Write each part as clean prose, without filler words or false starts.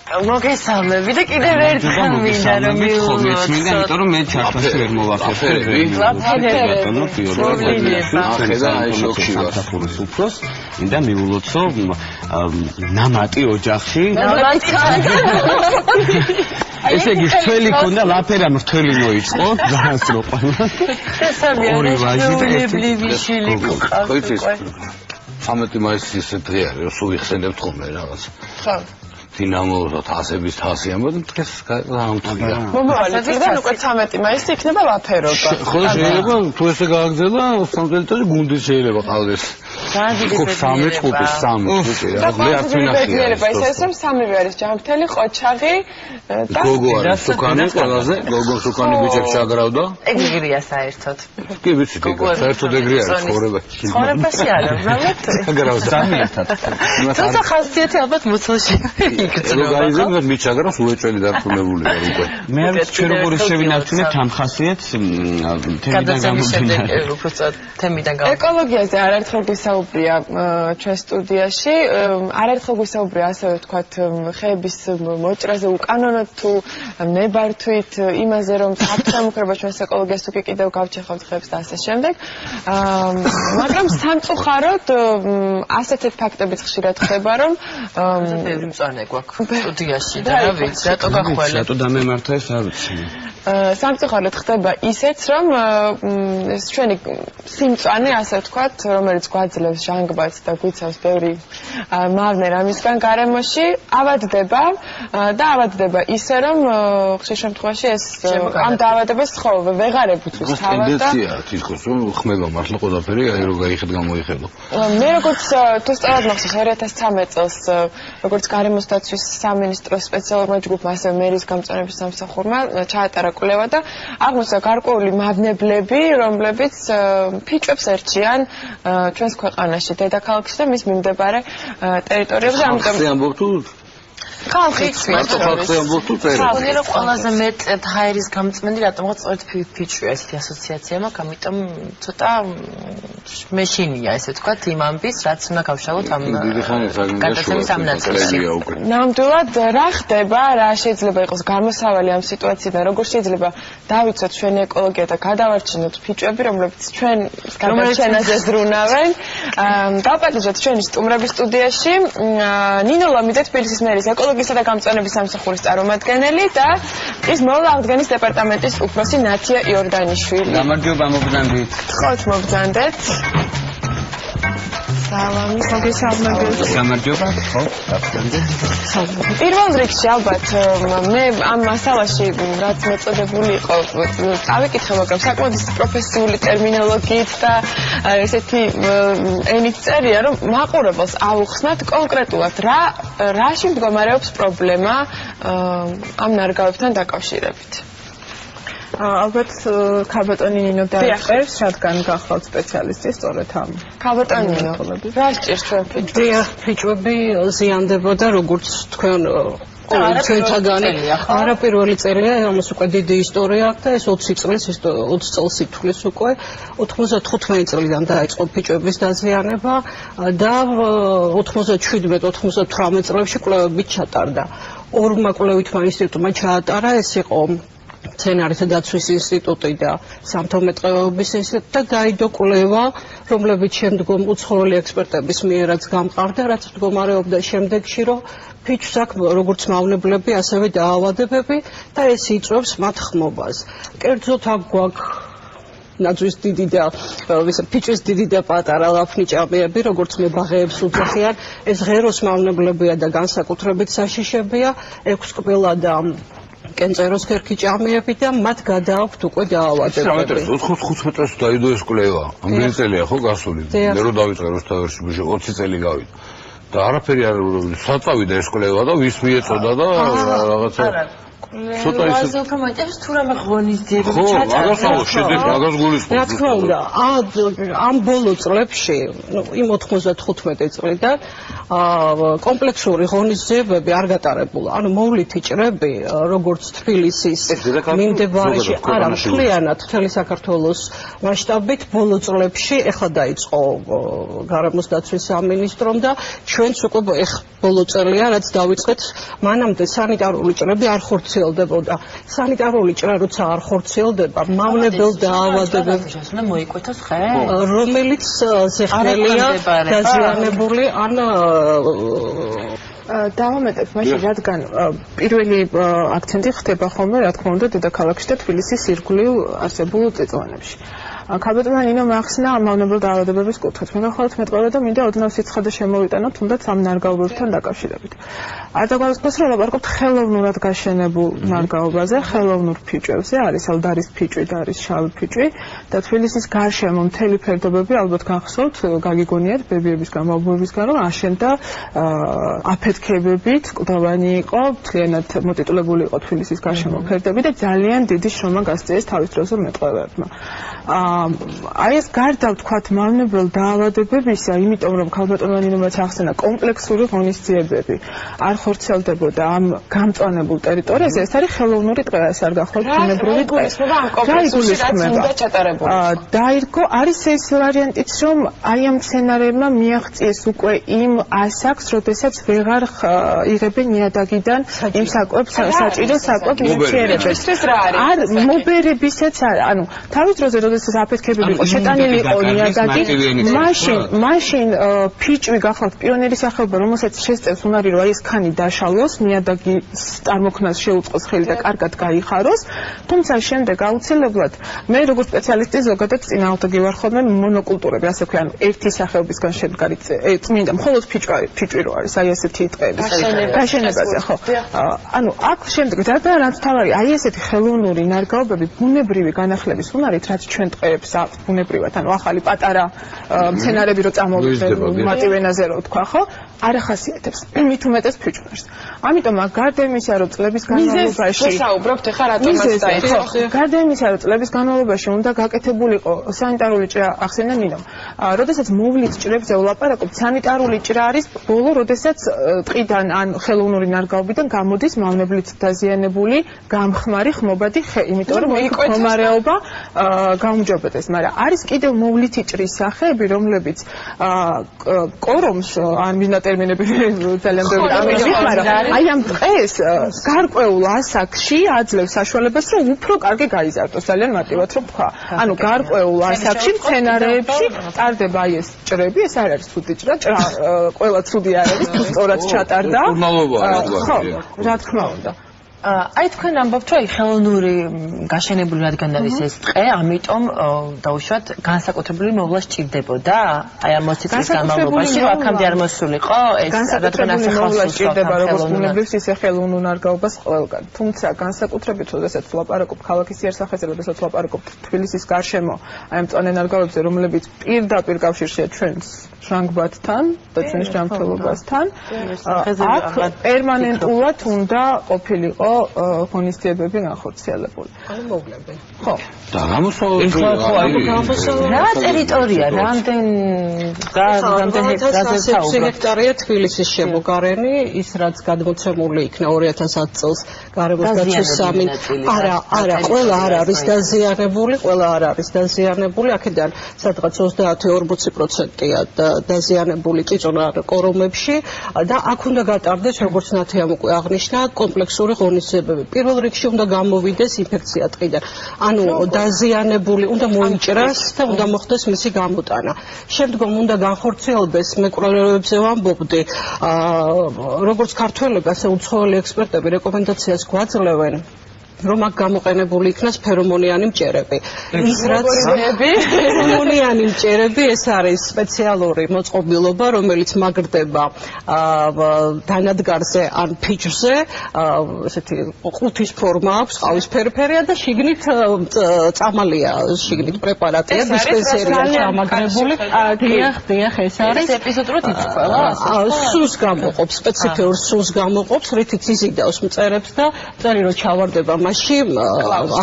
მოგესალმები და კიდევ ერთხელ მინდა რომ მივულოთ. იმიტომ რომ მე ჩართვაში ვერ მოვახერხები. უფროს მინდა მივულოცო ნამატი ოჯახში. ესე იგი მთელი ქონდა ლაფერა მთელი მოიწყო დაასროყა. ორი ვაჟი და ერთი ხოიცის 13 მაისის ისე დღე არის, სულ იხსენებთ ხოლმე რაღაც. ხო. დინამოსაც ასების თასი ამბობ დღეს გამთქია. მომავალიდან უკვე 13 მაისი იქნება ლაფერობა. ხო შეიძლება თუ ესე გააგზავნა სამწელიწადში გუნდი შეიძლება ყავდეს. გაზიდები 3 ჯგუფი 3 მე არც მინახია. ეს რომ სამივე არის ჯანმრთელი, ყოჩაღი და გოგო არის სუკანი ყველაზე გოგო სუკანი ბიჭებს ჩაგრავდა. ეგრია საერთოდ. კი ვიცი საერთოდ ეგრე არის ხორებაში. ხორებაში არა, უბრალოდ ჩაგრავდა სამიერთად. თუმცა ხასიათი ალბათ მოცულში. გაიზარდა მიჩაგრავს უეჭველი დარწმუნებული ვარ უკვე. მე არ ვიცი ჩვენ როგორ შევინარჩუნებთ ამ ხასიათს თემიდან გამომდინარე. უბრალოდ თემიდან გამომდინარე. ეკოლოგიაზე არაერთხელ გვისაუბრია ჩვენ სტუდიაში, არაერთხელ გვისაუბრია ასევე ვთქვათ ხეების მოჭრაზე უკანონოდ თუ ნებართვით იმაზე რომ საფრთხემუქრება ჩვენს ეკოლოგიას თუ კიდევ გავჩეხავთ ხეებს და ასე შემდეგ. მაგრამ სამწუხაროდ ასეთი ფაქტებიც ხშირად ხდება რომ ბევრი მწვანე გვაქვს სტუდიაში და რა ვიცი რატო გახვალე რატო დამემართა ეს არ ვიცი სამწუხაროდ ხდება ისეც რომ ჩვენი სიმწვანე ასე ვთქვათ რომელიც გვაძლევს ჟანგბადს და გვიცავს ბევრი მავნე რამისგან გარემოში ავადდება და ავადდება ისე რომ ხშირ შემთხვევაში ეს ამ დაავადებას ხო ვეღარ ებუცვის თავად და ტენდენცია თითქოს რომ ხმება მართლა ყველაფერი აი რომ გაიხედ გამოიხედო მე როგორც თუ სწორად მახსოვს 2013 წელს როგორც გარემოს დაცვის სამინისტროს სპეციალურმა ჯგუფმა ასევე მერის გამწვანების სამსახურმა ჩაატარა კვლევა და აღმოჩნდა გარკვეული მავნებლები რომლებიც ფიჭვებს ერჩიან ჩვენს ქვეყანაში დედაქალაქში და მის მიმდებარე ტერიტორიებზე ამიტომ ამბობ თუ ხალხიც მარტო ხალხი ამბობ თუ წერა ხალხი ყველაზე მეტად ჰაერის გამწმენდი რატომღაც სწორედ ფიჭვია ესეთი ასოციაცია მაქვს ამიტომ ცოტა მეშინია ესე ვთქვათ იმ ამბის რაც უნდა გავშალოთ ამ გადაცემის ამ ნაწილში ნამდვილად რა ხდება რა შეიძლება იყოს გამოსავალი ამ სიტუაციიდან როგორ შეიძლება დავიცოთ ჩვენი ეკოლოგია და გადავარჩინოთ ფიჭვები რომლებიც ჩვენ გადარჩენაზე ზრუნავენ დავპატიჟოთ ჩვენი სტუმრების სტუდიაში ნინო ლომიდე თბილისის მერის ეკოლოგისა და გამწვანების სამსახურის წარმომადგენელი და ის მოლაღდგენის დეპარტამენტის უფროსი ნათია იორდანიშვილი. გამარჯობა მოგზანდით. ხოთ მოგზანდეთ. სალამი, მოგესალმებით. გამარჯობა. ხო, გაგზავნეთ. პირველ რიგში ალბათ მე ამ მასალაში რაც მეწოდებული იყო წავიკითხე მაგრამ საკმაოდ პროფესიული ტერმინოლოგიით და ესეთი ენით წერია რომ მაყურებელს აუხსნათ კონკრეტულად რაში მდგომარეობს პრობლემა ამ ნარგავებთან დაკავშირებით. ალბათ ქალბატონი ნინო დაიწყებს, რადგან გახლავთ სპეციალისტი სწორედ ამ. ქალბატონი ნინო, რა სჭირს ჩვენ ფიჭვები ზიანდებოდა როგორც თქვენ ჩვენთაგანი არა პირველი წერია ამას უკვე დიდი ისტორია აქვს და ეს 20 წელს ითვლის უკვე 95 წლიდან დაიწყო ფიჭვების დაზიანება და 97-98 წლებში კვლევები ჩატარდა. ორმა კვლევითმა ინსტიტუტმა ჩაატარა ეს იყო მცენარეთა დაცვის ინსტიტუტი და სამთომეტყეობის ინსტიტუტი და გაიდო კვლევა, რომლებიც შემდგომ უცხოელი ექსპერტების მიერაც გამყარდა, რაც მდგომარეობდა შემდეგში, რომ ფიჭვს აქვს როგორც მავნებლები, ასევე დაავადებები და ეს იწვევს მათ ხმობას. კერძოდ აქ გვაქვს ნაძვის დიდი და ფიჭვის დიდი და პატარა ლაფნიჭამიები, როგორც მებაღეებს უძახიან, ეს ღეროს მავნებლებია და განსაკუთრებით საშიშებია, 6 კბილა და კენწეროს ქერქი ჭამიები და მათ გადააქვთ უკვე დაავადებები. 95 წელს დაიდო ეს კვლევა. ამდენი წელია ხო გასული? მე რო დავიწყე რუსთავში 20 წელი გავიდა. და არაფერი არ საწავიდა ეს კვლევა და ვის მიეწოდა და რაღაცა ცოტა ისე ზოგადად მაინტერესებს თუ რამე ღონისძიებები ჩატარდა. ხო, მაგას შედეგს მაგას გულისხმობ. რა თქმა უნდა, ამ ბოლო წლებში, იმ 95 წლიდან კომპლექსური ღონისძიებები არ გატარებულა. ანუ მოვლითი ჭრები, როგორც თბილისის მიმდებარეში, არა, მთლიანად მთელი საქართველოს მასშტაბით ბოლო წლებში ეხლა დაიწყო გარემოს დაცვის სამინისტრომ და ჩვენც უკვე ბოლო წელია, რაც დავიწყეთ, მანამდე სანიტარული ჭრები არ ხორციელდებოდა. სანიტარული ჭრა როცა არ ხორციელდება, მავნებელ დაავადებებს უნდა მოიკვეთოს ხე? რომელიც ზეხმელია დაზიანებული ან დავამატებ მაშინ, რადგან პირველი აქცენტი ხდება ხოლმე, რა თქმა უნდა, დედაქალაქში და თბილისის ირგვლივ არსებულ წიწვანებში. ქალბატონმა ნინო მახსნა მავნებელ დაავადებების კუთხით. მე გახლავთ მეტყველა და მინდა ოდნავ სიცხადე შემოვიტანო, თუნდაც ამ ნარგავებთან დაკავშირებით. არ დაგვაწყდეს, რომ ვაპარაკობთ ხელოვნურად გაშენებულ ნარგავებაზე, ხელოვნურ ფიჭვებზე, არის ალდარის ფიჭვი და არის შავი ფიჭვი და თბილისის გარშემო მთელი ფერდობები ალბათ გახსოვთ, გაგიგონიათ ბებიების გამავბოებისგან, რომ აშენდა აფეთქებებით, კლდოვანი იყო, მთლიანად მოტიტულებული იყო თბილისის გარშემო ფერდობები და ძალიან დიდი შრომა გასწიეს თავის დროზე მეტყველებმა. აი ეს გარდა ვთქვათ მავნებელ დაავადებებისა, იმიტომ რომ ქალბატონმა ნინომაც ახსენა კომპლექსური ღონისძიებები არ ხორციელდებოდა ამ გამწვანებულ ტერიტორიაზე, ეს არის ხელოვნური ტყე, ეს არ გახლავთ ბუნებრივი ტყე. დაირგო, არის ეს ვარიანტიც, რომ აი ამ სცენარებმა მიაღწიეს უკვე იმ ასაკს, როდესაც ვეღარ იღებენ ნიადაგიდან იმ საკვებს, საჭირო საკვებ ნივთიერებებს. არ მობერებისაც არ, ანუ თავის დროზე როდესაც აფეთქებები იყო შეტანილი იყო ნიადაგი, მაშინ ფიჭვი გახლავთ პიონერის სახეობა, რომელსაც შესწევს უნარი, რომ აი ეს ქანი დაშალოს, ნიადაგის წარმოქმნას შეუწყოს ხელი და კარგად გაიხაროს, თუმცა შემდეგ აუცილებლად მე როგორც სპეციალისტი ზოგადად წინააღმდეგი ვარ ხოლმე მონოკულტურები, ასე ვქო, ანუ ერთი სახეობისგან შემდგარი წმინდა მხოლოდ ფიჭვი რო არის, აი ესეთი ტყეების გაშენებაზე, ხო. ანუ აქ შემდეგ რაც თავარი, აი ესეთი ხელოვნური ნარგავებები ბუნებრივი განახლების უნარით, რაც ჩვენ ტყეებს აქვს ბუნებრივად, ანუ ახალი პატარა მცენარები რო წამოვიდნენ მატივენაზე რო თქვა, ხო? არ ახასიათებს მით უმეტეს ფიჭვებს. ამიტომ გარდა იმისა, რომ წლების განმავლობაში ვსაუბრობთ ახლა რატომაც დაიწყო. გარდა იმისა, რომ წლების განმავლობაში უნდა გაკეთებულიყო სანიტარული ჭრა, ახსენა ნინომ. როდესაც მოვლით ჭრებზე ვლაპარაკობთ, სანიტარული ჭრა არის ბოლო, როდესაც ტყიდან ან ხელოვნური ნარგავებიდან გამოდის მავნებლით დაზიანებული, გამხმარი ხმობადი ხე, იმიტომ რომ იქ მდგომარეობა გაუმჯობდეს, მაგრამ არის კიდევ მოვლითი ჭრის სახეები, რომლებიც კორომს ან მინდა ტერმინები ძალიან ბევრი მაგრამ აი ამ დღეს გარკვეულ ასაკში აძლევს საშუალებას, რომ უფრო კარგი გაიზარდოს, ძალიან მარტივად რომ ვქვა. ანუ გარკვეულ ასაკში მცენარეებში ტარდება აი ეს ჭრები, ეს არ არის ცუდი ჭრა, ყველა ცუდი არ არის, თუ სწორად ჩატარდა. ხო, რა თქმა უნდა. აი თქვენ ამბობთ, რომ ხელოვნური გაშენებული რადგან არის ეს ტყე, ამიტომ დაუშვათ განსაკუთრებული მოვლა სჭირდებოდა? აი ამ 20 წლის განმავლობაში, რომ აქამდე არ მოსულიყო ეს რადგან ასე ხალხს სჭირდება როგორც ბუნებრივს, ისე ხელოვნურ ნარგავებას ყველგან. თუმცა განსაკუთრებით, როდესაც ვლაპარაკობ ქალაქის იერსახეზე, როდესაც ვლაპარაკობ თბილისის გარშემო, აი ამ მწვანე ნარგავებზე, რომლებიც პირდაპირ კავშირშია ჩვენს ჟანგბადთან და ჩვენი ჯანმრთელობასთან, აქ პერმანენტულად უნდა ყოფილიყო ღონისძიებები განხორციელებული. ანუ მოვლები. ხო. და გამოსავალი რა ტერიტორია, რამდენი ჰექტარია თბილისის შემოგარენი, ის რაც გადმოცემული იქნა 2010 წელს გარემოს დაცვის არა, ყველა არ არის დაზიანებული, აქედან სადღაც 30-40%-ია დაზიანებული წიწონა კორომებში და აქ უნდა გატარდეს, როგორც ნათიამ უკვე აღნიშნა, კომპლექსური ღონისძიებები. პირველ რიგში უნდა გამოვიდეს ინფექცია ტყიდან. ანუ დაზიანებული უნდა მოიჭრას და უნდა მოხდეს მისი გამოტანა. შემდგომ უნდა განხორციელდეს, მე კვლევებზე ვამბობდი, როგორც ქართველები, ასე უცხოელი ექსპერტები რეკომენდაციას გვაძლევენ, რომ აქ გამოყენებული იქნას ფერომონიანი მჭერები. ის რაც ფერომონიანი მჭერები, ეს არის სპეციალური მოწყობილობა, რომელიც მაგრდება დანადგარზე ან ფიჭვზე, ესეთი ყუთის ფორმა აქვს, ყავისფერი ფერია და შიგნით წამალია, შიგნით პრეპარატია, დისპენსერია ჩამაგრებული. დიახ, ეს არის ეპიზოდურად იწვევა. სულს გამოყოფს, სპეციფიურ სულს გამოყოფს, რითიც იზიდავს მწერებს და მწერი რო ჩავარდება ფორმაში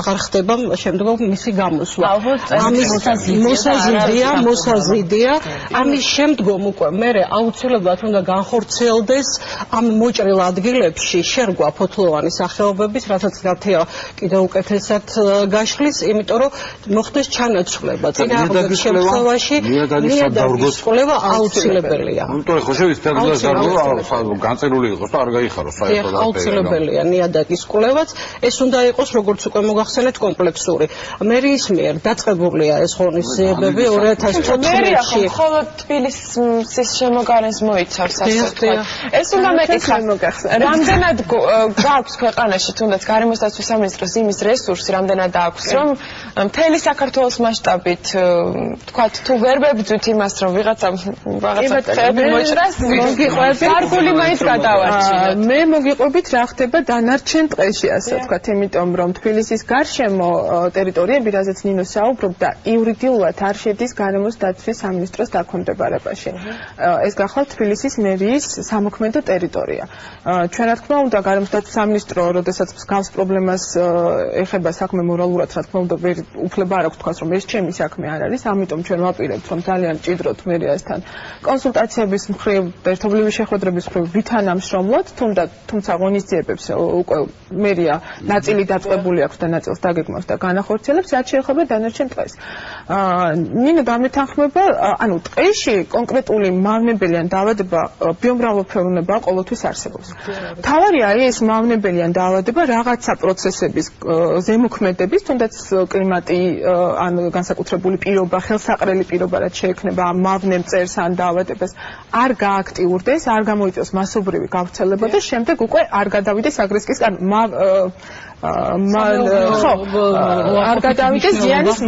აღარ ხდება შემდგომ მისი გამოსვლა. ამის მოსაზიდია. ამის შემდგომ უკვე მე აუცილებლად უნდა განხორციელდეს ამ მოჭრილ ადგილებში შერგვა ფოთლოვანი სახეობების, რასაც გათია კიდევ უკეთესად გაშლის, იმიტომ რომ მოხდეს ჩანაცვლება. წინააღმდეგ შემთხვევაში ნიადაგის კვლევა აუცილებელია. იმიტომ რომ ხო შევისწავლოთ განწერული იყოს და არ გაიხაროს საერთოდ აუცილებელია ნიადაგის კვლევაც. ეს უნდა იყოს როგორც უკვე მოგახსენეთ კომპლექსური. მერიის მიერ დაწყებულია ეს ღონისძიებები 2014-ში. მხოლოდ თბილისის შემოგარენს მოიცავს ასე ვთქვათ. ეს უნდა მეკითხა, რამდენად გაქვს ქვეყანაში თუნდაც გარემოსდაცვის სამინისტროს იმის რესურსი, რამდენად აქვს, რომ მთელი საქართველოს მასშტაბით ვთქვათ, თუ ვერ ვებძვით იმას, რომ ვიღაცა ხეები მოჭრას, სარგული მაინც გადავარჩინოთ. მე მოგიყვებით რა ხდება დანარჩენ ტყეში, ასე ვთქვათ, იმიტომ რომ თბილისის გარშემო ტერიტორიები, რაზეც ნინო საუბრობდა, იურიდიულად არ შედის გარემოსდაცვის სამინისტროს დაქვემდებარებაში. ეს გახლავთ თბილისის მერიის სამოქმედო ტერიტორია. ჩვენ რა თქმა უნდა გარემოსდაცვის სამინისტრო, როდესაც მსგავს პრობლემას ეხება საქმე მორალურად, რა თქმა უნდა, უფლება არ აქვს თქვას, რომ ეს ჩემი საქმე არ არის, ამიტომ ჩვენ ვაპირებთ, რომ ძალიან ჭიდროთ მერიასთან კონსულტაციების მხრივ, ერთობლივი შეხვედრების მხრივ ვითანამშრომლოთ, თუმცა ღონისძიებებს უკვე მერია ნაწილი დაწყებული აქვს და ნაწილს დაგეგმავს და განახორციელებს, რაც შეეხება დანარჩენ ტყეს. ნინო დამეთანხმება, ანუ ტყეში კონკრეტული მავნებელი ან დაავადება ბიომრავალფეროვნება ყოველთვის არსებობს. თავარია ეს მავნებელი ან დაავადება რაღაცა პროცესების ზემოქმედების, თუნდაც კლიმატი ან განსაკუთრებული პირობა, ხელსაყრელი პირობა რაც შეექმნება ამ მავნე მწერს ან დაავადებას არ გააქტიურდეს, არ გამოიწვევს მასობრივი გავრცელება და შემდეგ უკვე არ გადავიდეს აგრესკისგან არ გადავიდეს ზიანის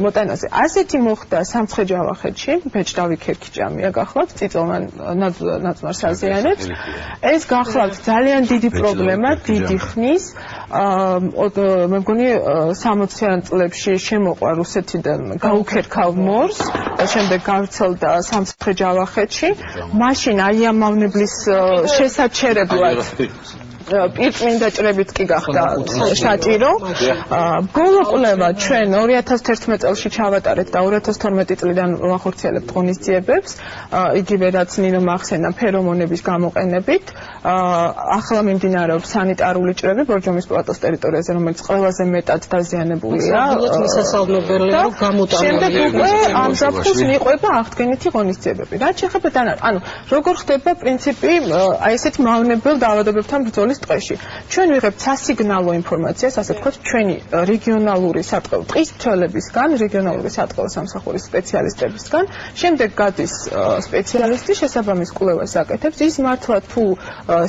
მოტანაზე. ასეთი მოხდა სამცხე-ჯავახეთში, ბეჭდავი ქერქიჭამია გახლავთ, წიწოვან ნაწმარს აზიანებს. ეს გახლავთ ძალიან დიდი პრობლემა, დიდი ხნის. მე მგონი 60-იან წლებში შემოყვა რუსეთიდან გაუქერქავ მორს, შემდეგ გავრცელდა სამცხე-ჯავახეთში. მაშინ აი ამ მავნებლის შესაჩერებლად პირწმინდა ჭრებით კი გახდა საჭირო. ბოლო კვლევა ჩვენ 2011 წელს ჩავატარეთ და 2012 წლიდან ვახორციელებთ ღონისძიებებს, იგივე რაც ნინო მახსენა ფერომონების გამოყენებით. ახლა მიმდინარეობს სანიტარული ჭრები ბორჯომის პლატოს ტერიტორიაზე, რომელიც ყველაზე მეტად დაზიანებულია. მისასალმებელია, რომ გამოტანილია. შემდეგ უკვე ამ ზაფხულს მიყვება აღდგენითი ღონისძიებები. რაც შეეხება ანუ როგორ ხდება პრინციპი აი ესეთ მავნებელ დაავადებებთან ბრძოლის ტყეში. ჩვენ ვიღებთ სასიგნალო ინფორმაციას, ასე ვთქვათ, ჩვენი რეგიონალური სატყეო ტყის მცველებისგან, რეგიონალური სატყეო სამსახურის სპეციალისტებისგან, შემდეგ გადის სპეციალისტი შესაბამის კვლევას აკეთებს, ის მართლა თუ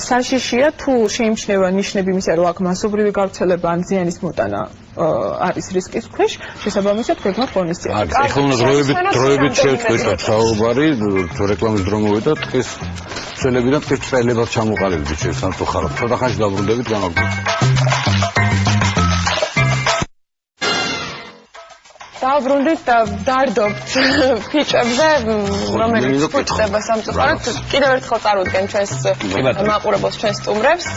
საშიშია, თუ შეიმჩნევა ნიშნები იმისა, რომ აქ მასობრივი გავრცელება ან ზიანის მოტანა არის რისკის ქვეშ, შესაბამისად გვექნათ ღონისძიებები. ეხლა უნდა დროებით შევწყვეტოთ საუბარი, რეკლამის დრო მოვიდა, ტყის მცველებიდან ტყის მცველებად ჩამოყალიბდით ჩვენ სამწუხაროდ. ცოტა ხანში დაბრუნდებით, განაგრძობთ. დავბრუნდით და დავდობთ ფიჭებზე, რომელიც ფუჭდება სამწუხაროდ. კიდევ ერთხელ წარუდგენ ჩვენს მაყურებელს, ჩვენს სტუმრებს.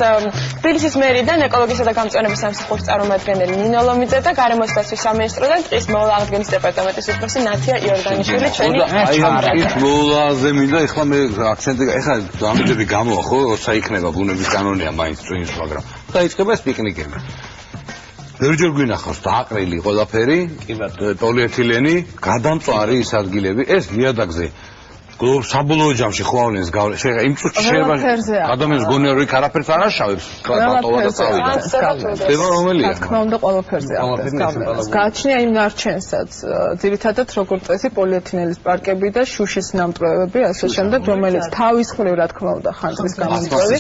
თბილისის მერიდან ეკოლოგისა და გამწვანების სამსახურის წარმომადგენელი ნინო ლომიძე და გარემოსდაცვის სამინისტროდან ტყის მოვლა-აღდგენის დეპარტამენტის უფროსი ნათია იორდანიშვილი ჩვენი აი ამ მოვლა-ზე მინდა ეხლა მე აქცენტი ეხლა ამბები გამოვა ხო, როცა იქნება ბუნების კანონია მაინც წვინის, მაგრამ დაიწყება ეს პიკნიკები. ბევრჯერ გვინახავს დააყრილი ყველაფერი, პოლიეთილენი, გადამწვარი ის ადგილები, ეს ნიადაგზე საბოლოო ჯამში ხვავლენს შეიძლება იმ წუთში შეიძლება ადამიანს გონია რომ იქ არაფერს არ აშავებს, ბატოვა და წავიდა. ხდება რომელია? რა თქმა უნდა ყველაფერზე ახდენს. გააჩნია იმ ნარჩენსაც, ძირითადად როგორც წესი პოლიეთილენის პარკები და შუშის ნამტვრევები, ასე შემდეგ, რომელიც თავის მხრივ რა თქმა უნდა ხანძრის გამომწვევი.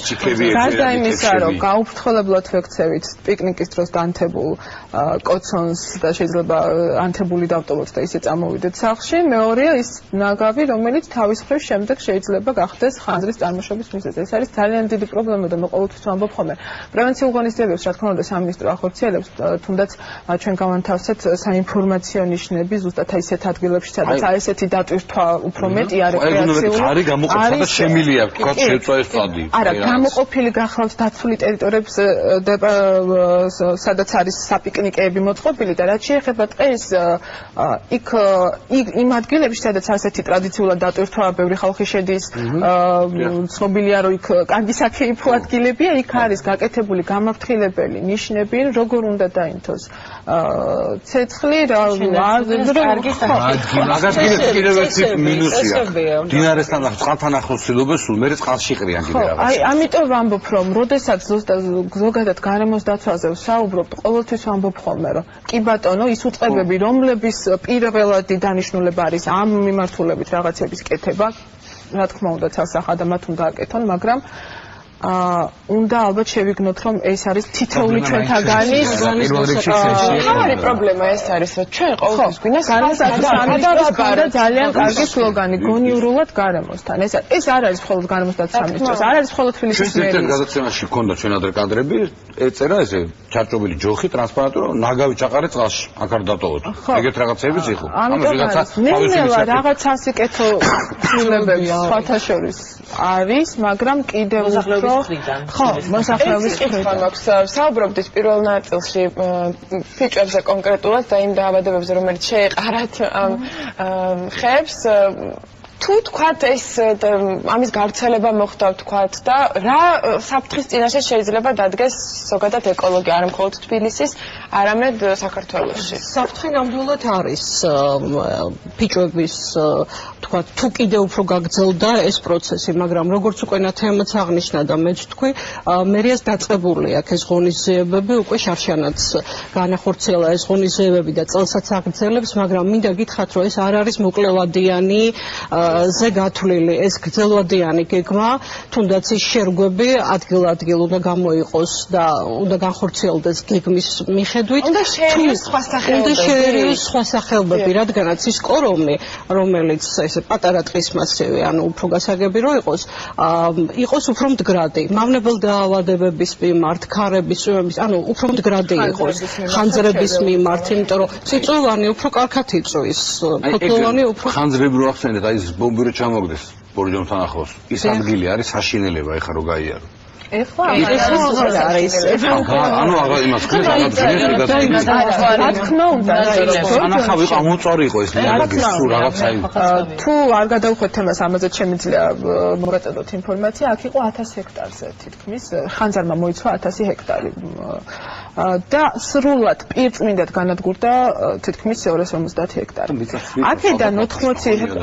გარდა იმისა, რომ გაუფრთხილებლად ვექცევით პიკნიკის დროს განთებულ კოცონს და შეიძლება ანთებული დავტოვოთ და ისე წამოვიდეთ სახლში. მეორეა ის ნაგავი, რომელიც თავის მხრივ შემდეგ შეიძლება გახდეს ხანძრის წარმოშობის მიზეზი. ეს არის ძალიან დიდი პრობლემა და მე ყოველთვის ვამბობ ხოლმე. პრევენციულ ღონისძიებებს, რა თქმა უნდა, სამინისტრო ახორციელებს, თუნდაც ჩვენ გავანთავსეთ საინფორმაციო ნიშნები ზუსტად ისეთ ადგილებში, სადაც ესეთი დატვირთვა უფრო მეტია რეკრეაციული. არის გამოყოფილი და შემილია, თქვა შეწვა ეს წადი. არა, გამოყოფილი გახლავთ დაცული ტერიტორიებს, სადაც არის საპიკნიკეები მოწყობილი და რაც შეეხება ტყეს, იქ იმ ადგილებში, სადაც ასეთი ტრადიციულად დატვირთვა, ბევრი ხალხი შედის, ცნობილია, რომ იქ კარგი საქეიფო ადგილებია, იქ არის გაკეთებული გამაფრთხილებელი ნიშნები, როგორ უნდა დაინთოს ცეცხლი, კარგი მაგას კიდევ ერთი მინუსია. დინარესთან წყალთან ახლოსილობა სულ მე წყალში ყრიან კიდე რაღაც. აი, ამიტომ ვამბობ, რომ როდესაც ზოგადად გარემოს დაცვაზე ვსაუბრობთ, ყოველთვის ვამბობ ხოლმე, რომ კი ბატონო, ის უწყებები, რომლების პირველადი დანიშნულება არის ამ მიმართულებით რაღაცების კეთება, რა თქმა უნდა, ცალსახად და მათ უნდა აკეთონ, მაგრამ უნდა ალბათ შევიგნოთ, რომ ეს არის თითოეული ჩვენთაგანის არის პრობლემა ეს არის, რომ ჩვენ ყოველთვის გვინდა განსაკუთრებით ძალიან კარგი სლოგანი გონიურულად გარემოსთან. ეს არ არის მხოლოდ გარემოსთან სამინისტროს, არ არის მხოლოდ თბილისის მერიის. გადაცემაში ჰქონდა ჩვენ ადრე კადრები, ეწერა ესე ჩარჭობილი ჯოხი ტრანსპარენტი, რომ ნაგავი ჩაყარე წყალში, აქ არ დატოვოთ. ეგეთ რაღაცებიც იყო. ნელა რაღაც ასიკეთო ცვლილებები სხვათა შორის არის, მაგრამ კიდევ უფრო ხო, მოსახლეობის კითხვა მაქვს. საუბრობდით პირველ ნაწილში ფიჭვებზე კონკრეტულად და იმ დაავადებებზე, რომელიც შეეყარათ ამ ხებს. თუ თქვათ ეს ამის გავრცელება მოხდა თქვათ და რა საფრთხის წინაშე შეიძლება დადგეს ზოგადად ეკოლოგია, არა მხოლოდ თბილისის, არამედ საქართველოში. საფრთხე ნამდვილად არის ფიჭვების თქვათ თუ კიდევ უფრო გაგრძელდა ეს პროცესი, მაგრამ როგორც უკვე ნათემაც აღნიშნა და მეც თქვი, მერიას დაწყებული აქვს ეს ღონისძიებები, უკვე შარშანაც განახორციელა ეს ღონისძიებები და წელსაც აგრძელებს, მაგრამ მინდა გითხრათ, რომ ეს არ არის მოკლევადიანი ზე გათვლილი, ეს გრძელვადიანი გეგმა, თუნდაც ის შერგვები ადგილ-ადგილ უნდა გამოიყოს და უნდა განხორციელდეს გეგმის მიხედვით. უნდა შეერიოს სხვა სახეობები, რადგანაც ის კორომი, რომელიც ესე პატარა ტყის მასივი, ანუ უფრო გასაგები რო იყოს უფრო მდგრადი. მავნებელ დაავადებების მიმართ, ქარების, ანუ უფრო მდგრადი იყოს ხანძრების მიმართ, იმიტომ რომ წიწვოვანი უფრო კარგად იწვის, ფოთლოვანი უფრო ხანძრები რო ახსენეთ, აი ეს ბომბი რო ჩამოგდეს ბორჯომთან ახლოს. ის ადგილი არის საშინელება, ეხლა რო გაიარო. ეხლა არის ანუ აღარ იმას ქვია რა თქმა უნდა ანახავი იყო მოწარი იყო ეს სულ რაღაცა თუ არ გადავხვდეთ თემას ამაზე შემიძლია მოვაწოდოთ ინფორმაცია აქ იყო 1000 ჰექტარზე თითქმის ხანძარმა მოიცვა 1000 ჰექტარი და სრულად პირწმინდად განადგურდა თითქმის 250 ჰექტარი აქედან 80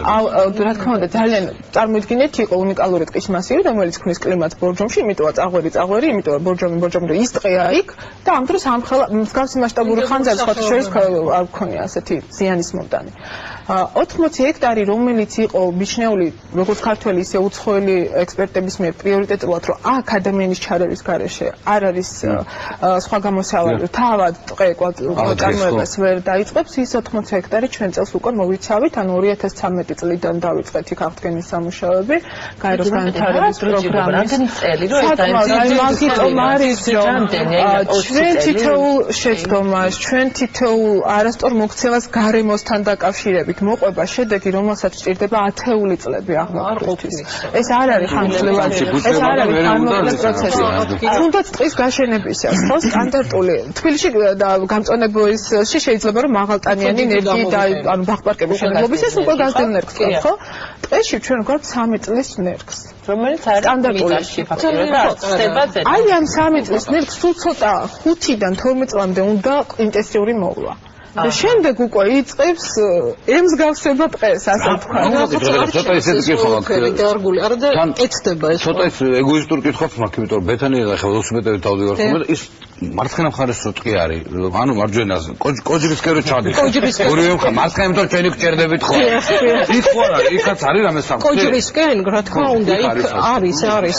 რა თქმა უნდა ძალიან წარმოიდგინეთ იყო უნიკალური ტყის მასივი რომელიც ქმნის კლიმატს ბორჯომში იმიტომ წაღვერი, იმიტომ ბორჯომი და ის ტყეა იქ და ამ დროს მსგავსი მასშტაბური ხანძარი სხვათა შორის არ გქონია ასეთი ზიანის მომტანი. 80 ჰექტარი, რომელიც იყო მიჩნეული როგორც ქართველი, ისე უცხოელი ექსპერტების მიერ პრიორიტეტულად, რომ აქ ადამიანის ჩარევის გარეშე არ არის სხვა გამოსავალი, თავად ტყე წარმოებას ვერ დაიწყებს, ის 80 ჰექტარი ჩვენ წელს უკვე მოვიცავით, ანუ 2013 წლიდან დავიწყეთ იქ აღდგენის სამუშაოები, გაეროს განვითარების პროგრამის მაგიტომ არის რომ ჩვენ თითოეულ შეცდომას, ჩვენ თითოეულ არასწორ მოქცევას გარემოსთან დაკავშირებით მოყვება შედეგი, რომელსაც სჭირდება ათეული წლები აღმოჩნდეს. ეს არ არის ხანგრძლივი, ეს არ არის ხანმოკლე პროცესი. თუნდაც ტყის გაშენებისას, ხო, სტანდარტული თბილისში გამწონებელში შეიძლება რომ მაღალტანიანი ნერგი და ანუ ბაღ-პარკების შენობისას უკვე გაზრდილ ნერგს ყავს, ხო? ტყეში ჩვენ გვაქვს 3 წლის ნერგს, რომელიც არის სტანდარტულში ფაქტობრივად არ ხდება ზედა. აი ამ 3 წლის ნერგს სულ ცოტა 5-დან 12 წლამდე უნდა ინტენსიური მოვლა. და შემდეგ უკვე იწყებს ემსგავსება ტყეს, ასე თქვა. ცოტა ისეთი კითხვა დარგული, არა და ეცდება ეს. ცოტა ის ეგოისტური კითხვა მაქვს, იმიტომ რომ ბეთანია ახლა ველოსიპედებით დავდივარ ხოლმე და ის მარცხენა მხარეს სოტყი არის, ანუ მარჯვენაზე, კოჯრისკერო ჩადიხარ. ორივე მხარე, მარცხენა თუ ჩვენი გჭერდებით ხო? იქ ხო არის, იქაც არის რამე საფრთხე. კოჯრისკენ, რა თქმა უნდა, იქ არის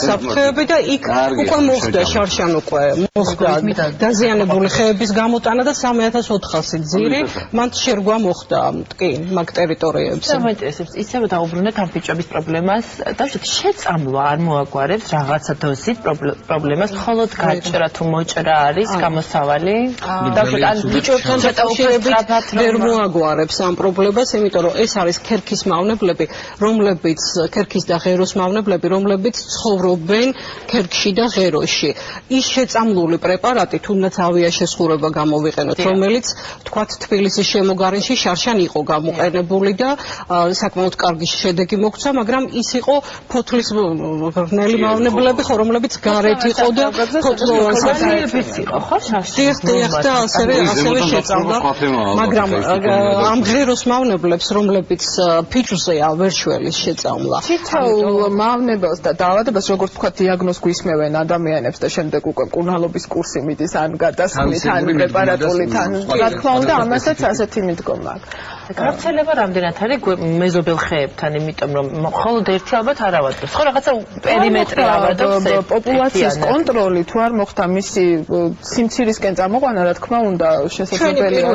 საფრთხეები და იქ უკვე მოხდა შარშან უკვე მოხდა დაზიანებული ხეების გამოტანა და 3400 ძირი, მან შერგვა მოხდა კი მაგ ტერიტორიებზე. საინტერესებს ისევ დაუბრუნეთ ამ ბიჭების პრობლემას, დავშოთ შეწამლა არ მოაგვარებს რაღაცა დოზით პრობლემას, მხოლოდ გაჭრა თუ მოჭრა არის გამოსავალი. დავშოთ ან ბიჭებთან დაკავშირებით ვერ მოაგვარებს ამ პრობლემას, იმიტომ რომ ეს არის ქერქის მავნებლები, რომლებიც ქერქის და ღეროს მავნებლები, რომლებიც ცხოვრობენ ქერქში და ღეროში. ის შეწამლული პრეპარატი, თუნდაც ავიაშესხურება გამოვიყენოთ, რომელიც თქვათ თბილისის შემოგარენში შარშან იყო გამოყენებული და საკმაოდ კარგი შედეგი მოგვცა, მაგრამ ის იყო ფოთლის ღრმელი მავნებლები, რომლებიც გარეთ იყო და ფოთლოვანსაფრთხეებიც იყო, ხო? დიახ და ასევე შეწამლა, მაგრამ ამ ღეროს მავნებლებს, რომლებიც ფიჭვზეა ვერ შველის შეწამლა. თითოეულ მავნებელს და დაავადებას, როგორც თქვა, დიაგნოზს გვისმევენ ადამიანებს და შემდეგ უკვე მკურნალობის კურსი მიდის ან გადასხმით, ან პრეპარატულით, ან რა თქმა უნდა, ამასაც ასეთი მიდგომა აქვს. გავრცელება რამდენად არის მეზობელ ხეებთან, იმიტომ რომ მხოლოდ ერთი ალბათ არ ავადობს. ხო, რაღაცა პერიმეტრი ავადობს. პოპულაციის კონტროლი თუ არ მოხდა მისი სიმცირისკენ წამოყვანა, რა თქმა უნდა, შესაძლებელია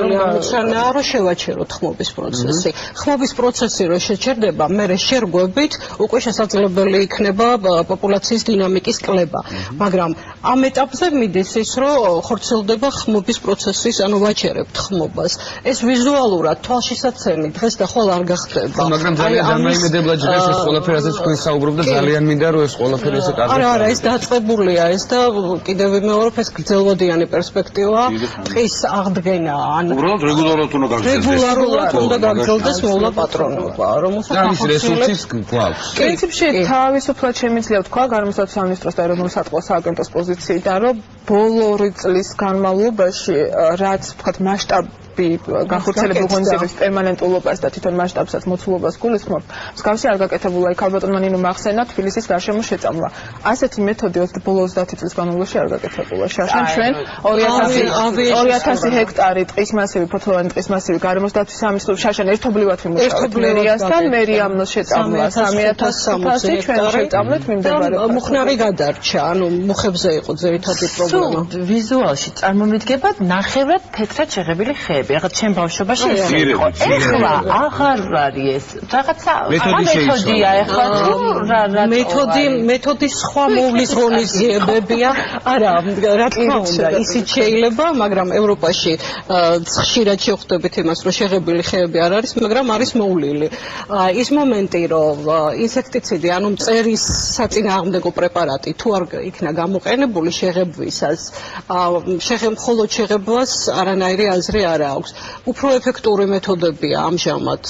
რომ შევაჩეროთ ხმობის პროცესი. ხმობის პროცესი რო შეჩერდება, მერე შერგვებით უკვე შესაძლებელი იქნება პოპულაციის დინამიკის კლება. მაგრამ ამ ეტაპზე მიდის ის, რომ ხორციელდება ხმობის პროცესის, ანუ ვაჩერებთ ხმობას. ეს ვიზუალურად თვალშისაცემი დღეს და ხვალ არ გახდება. მაგრამ ძალიან დამაიმედებლად ჟღერს ეს ყველაფერი, რასაც თქვენ საუბრობთ და ძალიან მინდა რომ ეს ყველაფერი ესე კარგად. არა, ეს დაწყებულია ეს და კიდევ ვიმეორებ, ეს გრძელვადიანი პერსპექტივა, ტყის აღდგენა, ან უბრალოდ რეგულარულად უნდა გაგრძელდეს. რეგულარულად უნდა გაგრძელდეს მოვლა პატრონობა, რომელსაც რესურსიც გვაქვს. პრინციპში თავისუფლად შემიძლია თქვა გარემოსდაცვის სამინისტროს და ეროვნული სატყუა სააგენტოს პოზიციიდან, რომ ბოლო 2 წლის განმავლობაში რაც ვთქვათ განხორციელებული ღონისძიებების პერმანენტულობას და თვითონ მასშტაბსაც მოცულობას გულისხმობ, მსგავსი არ გაკეთებულა იქ ალბათონმა ნინო მახსენა თბილისის გარშემო შეწამლა. ასეთი მეთოდი ბოლო 30 წლის განმავლობაში არ გაკეთებულა. შარშან ჩვენ 2000 ჰექტარი ტყის მასივი, ფოთლოვანი ტყის მასივი გარემოსდაცვის სამინისტროს შარშან ერთობლივად ვიმუშავებთ მერიასთან, მერიამ შეწამლა 3060 ჩვენ შეწამლეთ მიმდებარე. მუხნარი გადარჩა, ანუ მუხებზე იყო ძირითადი პრობლემა. ვიზუალში წარმომიდგებათ ნახევრად თეთრად შეღებილი ხე. რაღაც ჩემ ბავშვობაში ეს იყო. ეხლა აღარ არის ეს. რაღაცა მეთოდია ეხლა მეთოდი სხვა მოვლის ღონისძიებებია. არა, რა თქმა უნდა, ისიც შეიძლება, მაგრამ ევროპაში ხშირად შევხვდებით იმას, რომ შეღებილი ხეები არ არის, მაგრამ არის მოვლილი. ის მომენტი, რომ ინსექტიციდი, ანუ მწერის საწინააღმდეგო პრეპარატი თუ არ იქნა გამოყენებული შეღებვისას, მხოლოდ შეღებვას არანაირი აზრი არ აქვს. უფრო ეფექტური მეთოდებია ამჟამად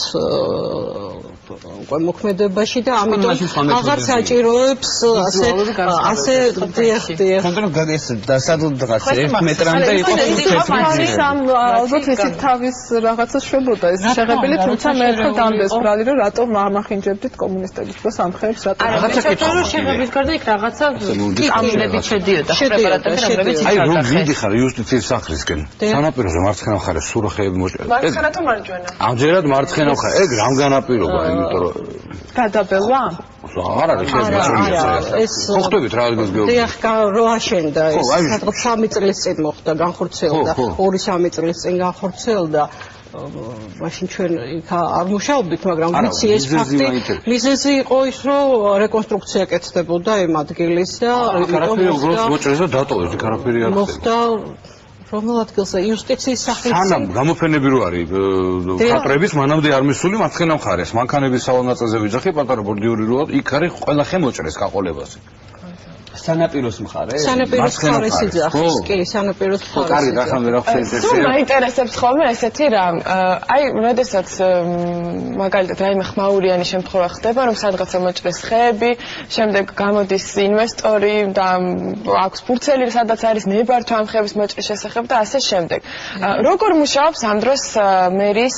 უკვე მოქმედებაში და ამიტომ აღარ საჭიროებს ასე კონკრეტულად ეს დასადლ დღას 1 მეტრამდე იყო 5 ალბათ ესეთ თავის რაღაცა შვებოდა ეს შეღებილი, თუმცა მე ხო დამდეს ბრალი, რომ რატომ ამახინჯებდით კომუნისტების და სამხეებს რატომ რაღაცა კითხვა შეღების გარდა იქ რაღაცა კამილებით შედიოდა პრეპარატები, რომლებიც აი რომ მიდიხარ იუსტიციის სახლისკენ სანაპიროზე მარცხენა მხარეს სულ ხეები მოჭრა. მარცხენა თუ მარჯვენა? ამჯერად მარცხენა მხარე, ეგ რამ განაპირობა, იმიტომ რომ გადაბელვა? არ არის ეს მოხდებით რა ადგილს გეუბნები. დიახ, რო აშენდა ეს სადღაც 3 წლის წინ მოხდა, განხორციელდა, 2-3 წლის წინ განხორციელდა. მაშინ ჩვენ იქ არ მუშაობდით, მაგრამ ვიცი ეს ფაქტი მიზეზი იყო ის, რომ რეკონსტრუქცია კეთდებოდა იმ ადგილის და არაფერი უბრალოდ მოჭრეს და დატოვეს, იქ არაფერი არ მოხდა. რომელ ადგილზე იუსტიციის სახლის სანამ გამოფენები რო არის ხატრების მანამდე არ მისული მარცხენა მხარეს მანქანების სალონაწაზე ვიძახი პატარა ბორდიური როა იქ არის ყველა ხე მოჭრეს გაყოლებაზე. სანაპიროს მხარე? სანაპიროს მხარეს იძახის, კი, სანაპიროს მხარეს. კარგი, ახლა მე რა ხსენეთ სულ მაინტერესებს ხოლმე ესეთი რამ. აი, როდესაც მაგალითად რაიმე ხმაურიანი შემთხვევა ხდება, რომ სადღაცა მოჭრეს ხეები, შემდეგ გამოდის ინვესტორი და აქვს ფურცელი, სადაც არის ნებართვა ამ ხეების მოჭრის შესახებ და ასე შემდეგ. როგორ მუშაობს ამ დროს მერის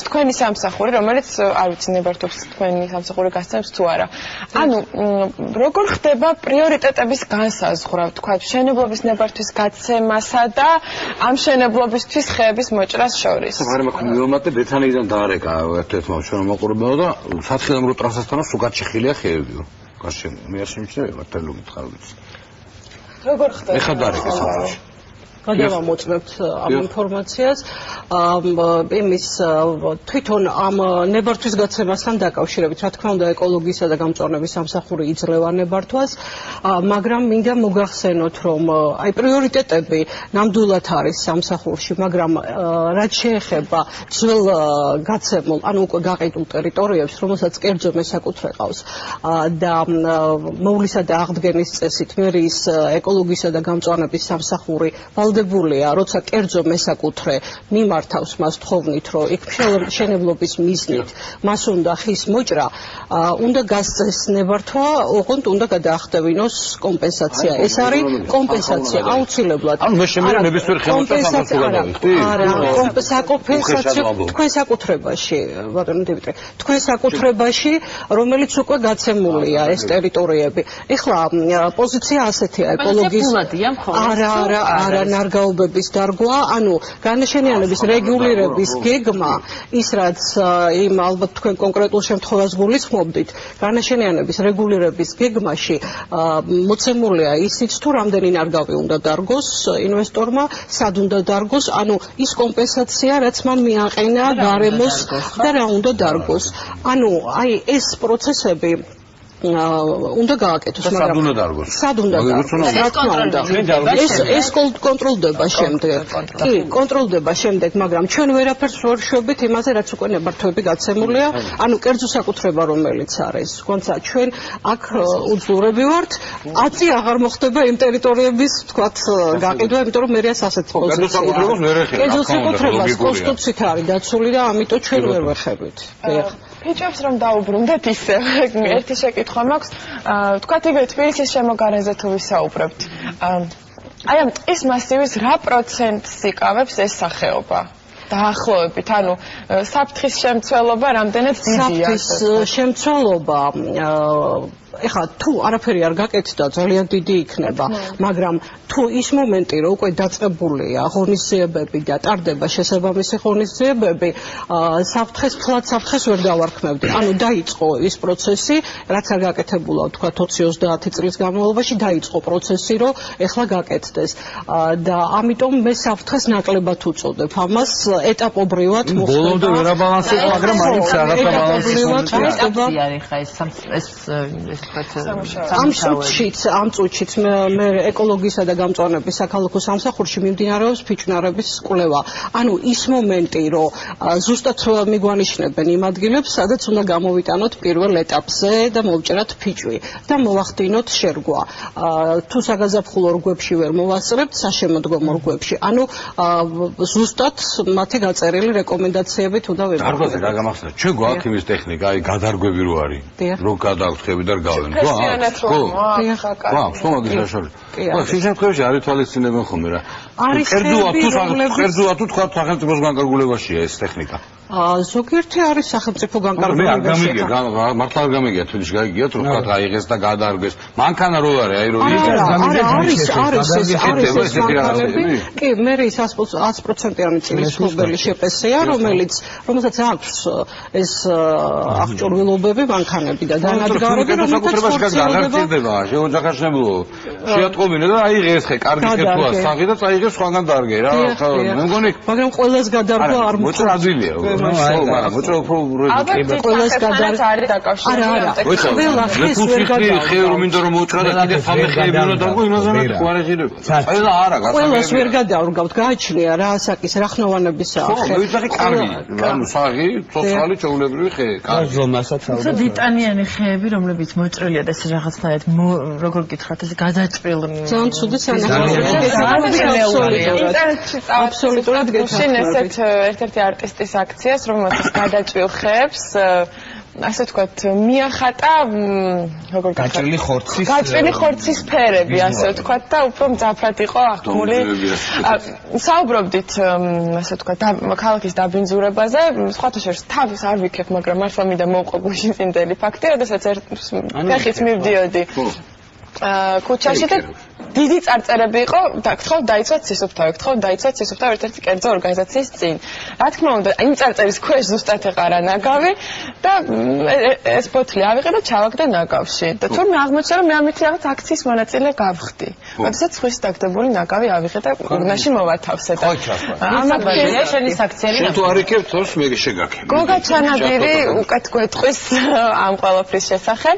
თქვენი სამსახური, რომელიც არ ვიცი ნებართობს თქვენი სამსახური გასცემს თუ არა. ანუ როგორ ხდება პრიორიტეტი პრიორიტეტების განსაზღვრა, თქვა, მშენებლობის ნებართვის გაცემასა და ამ მშენებლობისთვის ხეების მოჭრას შორის. მაგრამ მეომატე ბეთანიდან დაარეკა ერთ-ერთმა ჩვენ მოყურებელმა და სათხილამურო ტრასასთან სულ გაჩეხილია ხეებიო. გარშემო მე არ შემჩნევია მართალი მითხარით. როგორ ხდება? ეხლა დაარეკა საფრთხე. გადავამოწმებთ ამ ინფორმაციას იმის თვითონ ამ ნებართვის გაცემასთან დაკავშირებით რა თქმა უნდა ეკოლოგიისა და გამწვანების სამსახური იძლევა ნებართვას მაგრამ მინდა მოგახსენოთ რომ აი პრიორიტეტები ნამდვილად არის სამსახურში მაგრამ რაც შეეხება ძველ გაცემულ ანუ უკვე გაყიდულ ტერიტორიებს რომელსაც კერძო მესაკუთრე ყავს და მოვლისა და აღდგენის წესით მერიის ეკოლოგიისა და გამწვანების სამსახური ვალდებულია, როცა კერძო მესაკუთრე მიმართავს მას თხოვნით, რომ იქ მშენებლობის მიზნით მას უნდა ხის მოჭრა, უნდა გასცეს ნებართვა, ოღონდ უნდა გადაახტევინოს კომპენსაცია. ეს არის კომპენსაცია აუცილებლად. ანუ მე შემიძლია ნებისმიერ ხელმოწერას ამხელავდი. არა, კომპენსაცია თქვენ საკუთრებაში, ბატონო დიმიტრი, თქვენ საკუთრებაში, რომელიც უკვე გაცემულია ეს ტერიტორიები. ეხლა პოზიცია ასეთია ეკოლოგიის არა ნარგაობების დარგვა, ანუ განაშენიანების რეგულირების გეგმა, ის რაც იმ ალბათ თქვენ კონკრეტულ შემთხვევას გულისხმობდით, განაშენიანების რეგულირების გეგმაში მოცემულია ისიც თუ რამდენი ნარგავი უნდა დარგოს ინვესტორმა, სად უნდა დარგოს, ანუ ის კომპენსაცია, რაც მან მიაყენა გარემოს და რა უნდა დარგოს. ანუ აი ეს პროცესები უნდა გააკეთოს, მაგრამ სად უნდა დარგოს? სად უნდა დარგოს? რა თქმა უნდა. ეს კონტროლდება შემდეგ. კი, კონტროლდება შემდეგ, მაგრამ ჩვენ ვერაფერს ვერ შვებით იმაზე, რაც უკვე ნებართვები გაცემულია, ანუ კერძო საკუთრება რომელიც არის. თუმცა ჩვენ აქ უძლურები ვართ, აწი აღარ მოხდება იმ ტერიტორიების, თქვათ, გაყიდვა, იმიტომ რომ მერიას ასეთი პოზიცია. კერძო საკუთრებას ვერ ეხება. კერძო საკუთრებას კონსტიტუციით არის დაცული და ამიტომ ჩვენ ვერ ვეხებით. ფიჭებს რომ დაუბრუნდეთ ისე ერთი შეკითხვა მაქვს თქვათ იგივე თბილისის შემოგარენზე თუ ვისაუბრებთ აი ამ ტყის მასივის რა პროცენტს იკავებს ეს სახეობა დაახლოებით ანუ საფრთხის შემცველობა რამდენად დიდია საფრთხის შემცველობა ეხლა თუ არაფერი არ გაკეთდა ძალიან დიდი იქნება, მაგრამ თუ ის მომენტი რომ უკვე დაწყებულია ღონისძიებები და ტარდება შესაბამისი ღონისძიებები, საფრთხეს თლად საფრთხეს ვერ დავარქმევდი. ანუ დაიწყო ის პროცესი, რაც არ გაკეთებულა, თქვა 20-30 წლის განმავლობაში დაიწყო პროცესი, რომ ეხლა გაკეთდეს. და ამიტომ მე საფრთხეს ნაკლებად უწოდებ. ამას ეტაპობრივად მოხდება. ბოლომდე ვერ აბალანსებს, მაგრამ მაინც რაღაცა ბალანსი ამ წუთშიც მე ეკოლოგიისა და გამწვანების საქალაქო სამსახურში მიმდინარეობს ფიჭვნარების კვლევა. ანუ ის მომენტი, რომ ზუსტად მიგვანიშნებენ იმ ადგილებს, სადაც უნდა გამოვიტანოთ პირველ ეტაპზე და მოვჭერათ ფიჭვი და მოვახდინოთ შერგვა. თუ საგაზაფხულო რგვებში ვერ მოვასწრებთ, საშემოდგომო რგვებში. ანუ ზუსტად მათი გაწერილი რეკომენდაციებით უნდა ვიყო. დარბაზი რა გამახსენეთ? ჩვენ გვაქვს იმის ტექნიკა, აი გადარგვები რო არის. რო გადაგვხები და გავენ. გვაქვს ხომაგისაშორი. ხის შემთხვევაში არ ითვალისწინებენ ხომ რა. კერძოა თუ თქვა სახელმწიფოს განკარგულებაშია ეს ტექნიკა. ზოგიერთი არის სახელმწიფო განკარგულებაში. მართლა არ გამიგია თვითონ გაიგიათ რომ თქვა აიღეს და გადაარგეს. მანქანა რო არის აი რო კი, მე ის 100%-იანი წილის ხობელი შეპესეა, რომელსაც აქვს ეს აღჭურვილობები მანქანები და დანადგარები, რომელსაც ხორციელდება. შეოჯახაშნებლო შეატყობინა და აიღეს ხე, კარგი ხეთქვა საღი და წაიღეს სხვაგან დარგე რა. მე მგონი, მაგრამ ყველას გადარგვა არ მოწრა ადვილია. მაგრამ მოწრა უფრო ყველას გადარგვა არის დაკავშირებული. ყველა ხეს ვერ გადარგვა. ხე რომ მინდა რომ მოწრა და კიდე ხამე ხეები უნდა დარგო, იმაზე მე ყوارეჟირება. ყველა არა გასაგები. ყველას ვერ გადარგავთ, გააჩნია რა ასაკის რახნოვანებისა ხე. ხო, ვიძახი კარგი. ანუ საღი, ცოცხალი, ჩაულებრივი ხე. კარგი. ზომასაც ალბათ. ვიტანიანი ხეები, რომლებიც მოჭრილია და ეს რაღაცნაირად როგორ გითხრათ, ეს გადაჭრილი. ძალიან ცუდი სანახაობაა. აბსოლუტურად გეცნობ. ერთ-ერთი არტისტის აქციას, რომელსაც გადაჭრილ ხეებს ასე ვთქვათ, მიახატა როგორ გაჭრილი ხორცის ფერები, ასე ვთქვათ და უფრო მძაფრად იყო აღქმული. საუბრობდით, ასე ვთქვათ, ქალაქის დაბინძურებაზე, სხვათა შორის თავის არ ვიქებ, მაგრამ მართლა მინდა მოვყო გუშინ წინდელი ფაქტი, როდესაც ფეხით მივდიოდი ქუჩაში და დიდი წარწერები იყო და გთხოვ დაიცვათ სისუფთავი, გთხოვ დაიცვათ სისუფთავი ერთ-ერთი კერძო ორგანიზაციის წინ. რა თქმა უნდა, იმ წარწერის ქვეშ ზუსტად ეყარა ნაგავი და ეს ფოთლი ავიღე და ჩავაგდე ნაგავში. და თურმე აღმოჩნდა, რომ მე ამით რაღაც აქციის მონაწილე გავხდი. როდესაც ხვის დაგდებული ნაგავი ავიღე და ურნაში მოვათავსე და ამაფრინია შენი საქციელი. შენ თუ არ იქებ თორს მე შეგაქებ. გოგა ჩანადირი უკეთ გვეტყვის ამ ყველაფრის შესახებ.